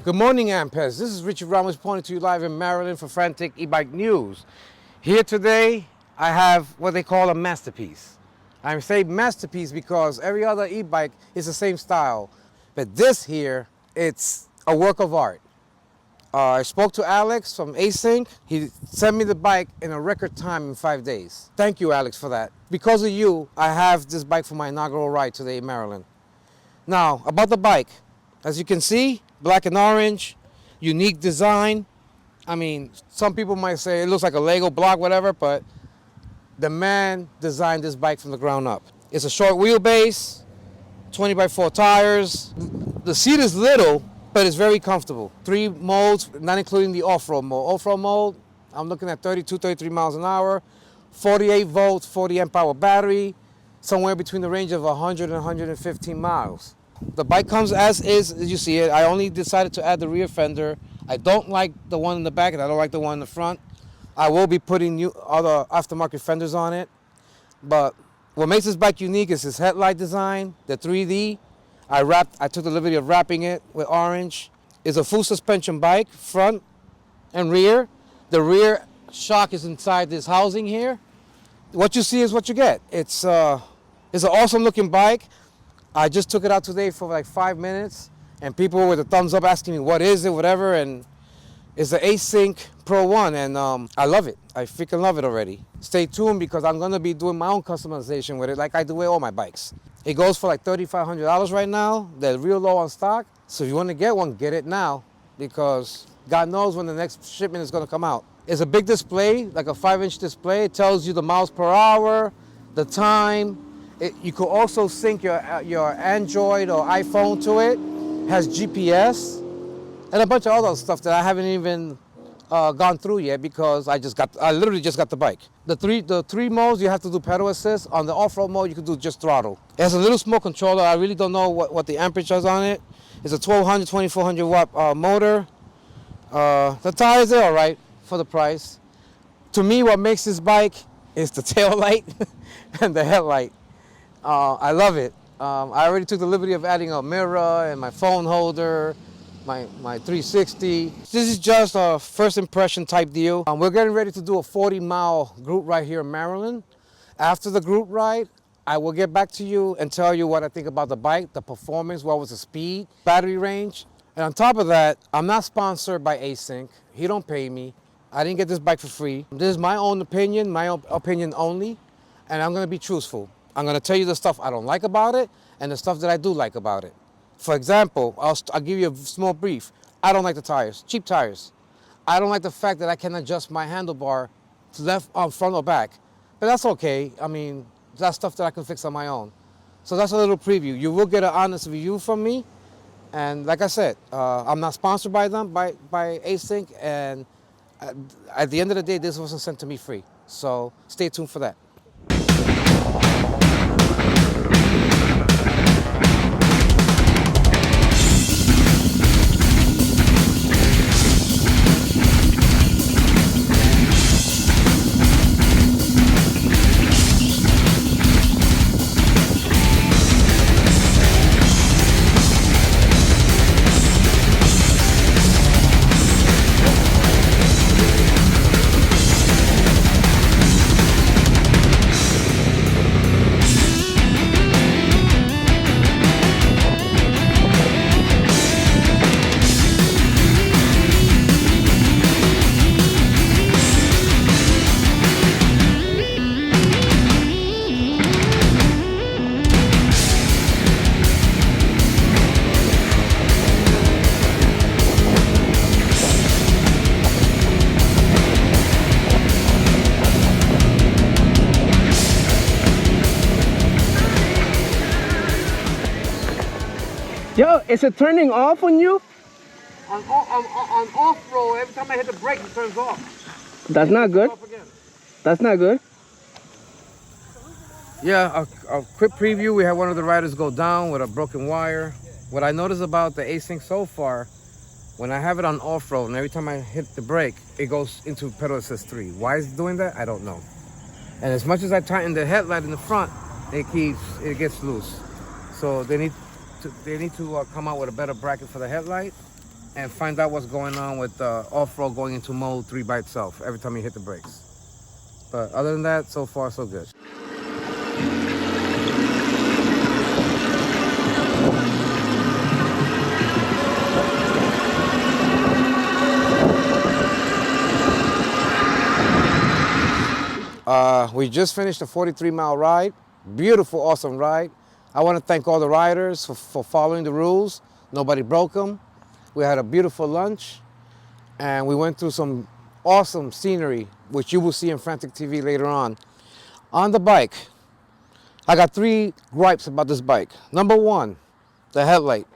Good morning, Ampers. This is Richard Ramos reporting to you live in Maryland for Frantic E-Bike News. Here today, I have what they call a masterpiece. I say masterpiece because every other e-bike is the same style. But this here, it's a work of art. I spoke to Alex from ASYNC. He sent me the bike in a record time in 5 days. Thank you, Alex, for that. Because of you, I have this bike for my inaugural ride today in Maryland. Now, about the bike. As you can see, black and orange, unique design. I mean, some people might say it looks like a Lego block, whatever, but the man designed this bike from the ground up. It's a short wheelbase, 20x4 tires. The seat is little, but it's very comfortable. 3 modes, not including the off-road mode. Off-road mode, I'm looking at 32, 33 miles an hour, 48 volts, 40 amp hour battery, somewhere between the range of 100 and 115 miles. The bike comes as is, as you see it. I only decided to add the rear fender. I don't like the one in the back and I don't like the one in the front. I will be putting new other aftermarket fenders on it. But what makes this bike unique is its headlight design, the 3D. I took the liberty of wrapping it with orange. It's a full suspension bike, front and rear. The rear shock is inside this housing here. What you see is what you get. It's an awesome looking bike. I just took it out today for like 5 minutes, and people with a thumbs up asking me what is it, whatever, and it's the ASYNC Pro 1, and I love it. I freaking love it already. Stay tuned because I'm gonna be doing my own customization with it like I do with all my bikes. It goes for like $3,500 right now. They're real low on stock, so if you wanna get one, get it now because God knows when the next shipment is gonna come out. It's a big display, like a 5-inch display. It tells you the miles per hour, the time. You could also sync your Android or iPhone to it. Has GPS and a bunch of other stuff that I haven't even gone through yet because I literally just got the bike. The three modes you have to do pedal assist. On the off-road mode you can do just throttle. It has a little small controller. I really don't know what the amperage is on it. It's a 1200, 2400 watt motor. The tires are all right for the price. To me, what makes this bike is the tail light and the headlight. I love it. I already took the liberty of adding a mirror and my phone holder, my 360. This is just a first impression type deal. We're getting ready to do a 40-mile group ride here in Maryland. After the group ride, I will get back to you and tell you what I think about the bike, the performance, what was the speed, battery range. And on top of that, I'm not sponsored by ASYNC. He don't pay me. I didn't get this bike for free. This is my own opinion only, and I'm gonna be truthful. I'm gonna tell you the stuff I don't like about it and the stuff that I do like about it. For example, I'll give you a small brief. I don't like the tires, cheap tires. I don't like the fact that I can adjust my handlebar to left, front or back. But that's okay. I mean, that's stuff that I can fix on my own. So that's a little preview. You will get an honest review from me. And like I said, I'm not sponsored by them, by ASYNC. And at the end of the day, this wasn't sent to me free. So stay tuned for that. Yo, is it turning off on you? On off-road, every time I hit the brake, it turns off. That's not good. That's not good. Yeah, a quick preview. We had one of the riders go down with a broken wire. What I noticed about the ASYNC so far, when I have it on off-road and every time I hit the brake, it goes into pedal assist 3. Why is it doing that? I don't know. And as much as I tighten the headlight in the front, it gets loose. So they need to come out with a better bracket for the headlight. and find out what's going on with the off-road going into mode 3 by itself every time you hit the brakes. But other than that, so far so good. We just finished a 43-mile ride. Beautiful, awesome ride. I want to thank all the riders for following the rules. Nobody broke them. We had a beautiful lunch, and we went through some awesome scenery, which you will see in Frantic TV later on. On the bike, I got 3 gripes about this bike. Number 1, the headlight.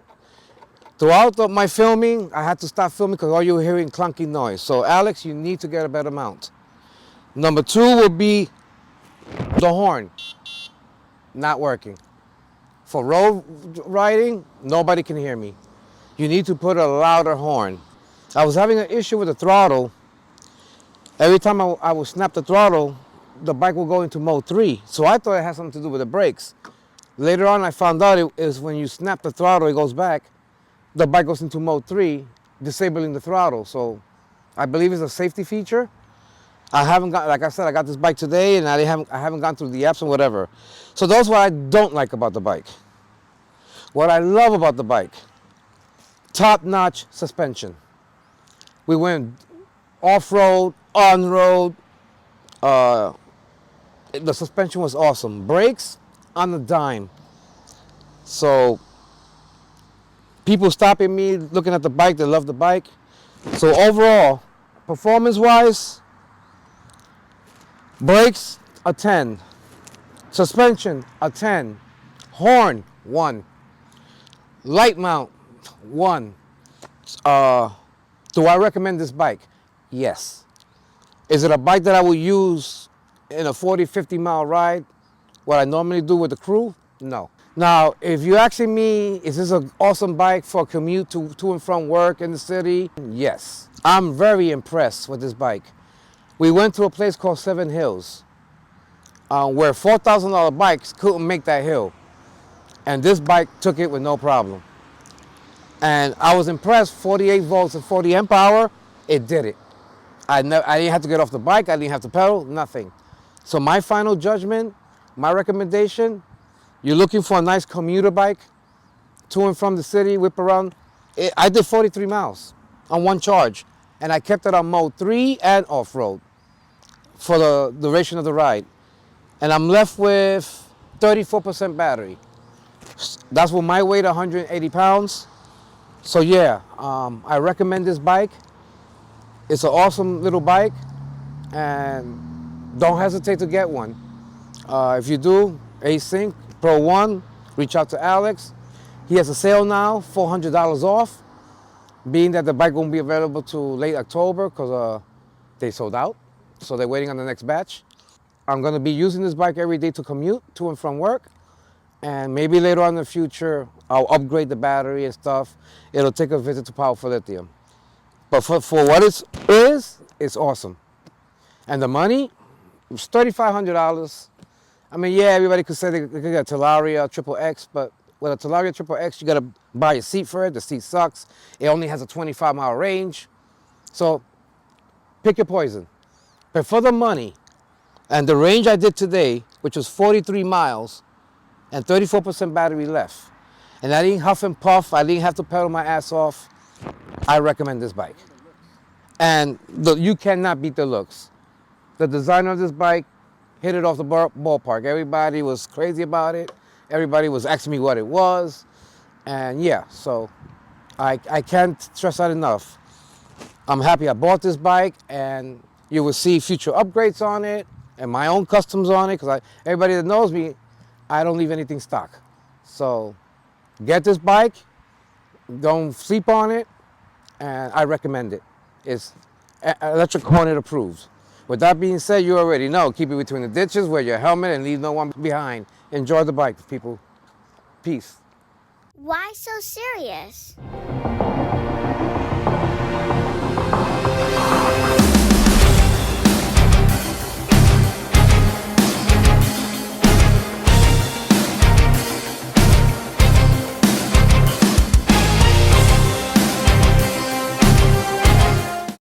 Throughout my filming, I had to stop filming because all you were hearing clunky noise. So Alex, you need to get a better mount. Number 2 would be the horn, not working. For road riding, nobody can hear me. You need to put a louder horn. I was having an issue with the throttle. Every time I would snap the throttle, the bike will go into mode 3. So I thought it had something to do with the brakes. Later on, I found out it is when you snap the throttle, it goes back. The bike goes into mode 3, disabling the throttle. So I believe it's a safety feature. I haven't got, like I said, I got this bike today, and I haven't gone through the apps and whatever. So that's what I don't like about the bike. What I love about the bike, top-notch suspension. We went off-road, on-road. The suspension was awesome. Brakes on the dime. So people stopping me, looking at the bike, they love the bike. So overall, performance-wise, brakes, a 10. Suspension, a 10. Horn, 1. Light mount, 1. Do I recommend this bike? Yes. Is it a bike that I will use in a 40, 50-mile ride? What I normally do with the crew? No. Now, if you're asking me, is this an awesome bike for a commute to and from work in the city? Yes. I'm very impressed with this bike. We went to a place called 7 Hills, where $4,000 bikes couldn't make that hill. And this bike took it with no problem. And I was impressed, 48 volts and 40 amp hour, it did it. I didn't have to get off the bike, I didn't have to pedal, nothing. So my final judgment, my recommendation, you're looking for a nice commuter bike, to and from the city, whip around. I did 43 miles on 1 charge, and I kept it on mode 3 and off-road for the duration of the ride. And I'm left with 34% battery. That's with my weight, 180 pounds. So yeah, I recommend this bike. It's an awesome little bike, and don't hesitate to get one. If you do, ASYNC Pro 1, reach out to Alex. He has a sale now, $400 off, being that the bike won't be available till late October because they sold out. So they're waiting on the next batch. I'm going to be using this bike every day to commute to and from work. And maybe later on in the future, I'll upgrade the battery and stuff. It'll take a visit to Powerful Lithium. But for what it is, it's awesome. And the money, it's $3,500. I mean, yeah, everybody could say they could get a Talaria Triple X, but with a Talaria Triple X, you got to buy a seat for it. The seat sucks. It only has a 25-mile range. So pick your poison. But for the money and the range I did today, which was 43 miles and 34% battery left, and I didn't huff and puff, I didn't have to pedal my ass off, I recommend this bike. And you cannot beat the looks. The designer of this bike hit it off the ballpark. Everybody was crazy about it. Everybody was asking me what it was. And yeah, so I can't stress that enough. I'm happy I bought this bike, and you will see future upgrades on it and my own customs on it, because everybody that knows me, I don't leave anything stock. So get this bike, don't sleep on it, and I recommend it. It's electric Hornet approved. With that being said, you already know, keep it between the ditches, wear your helmet, and leave no one behind. Enjoy the bike, people. Peace. Why so serious?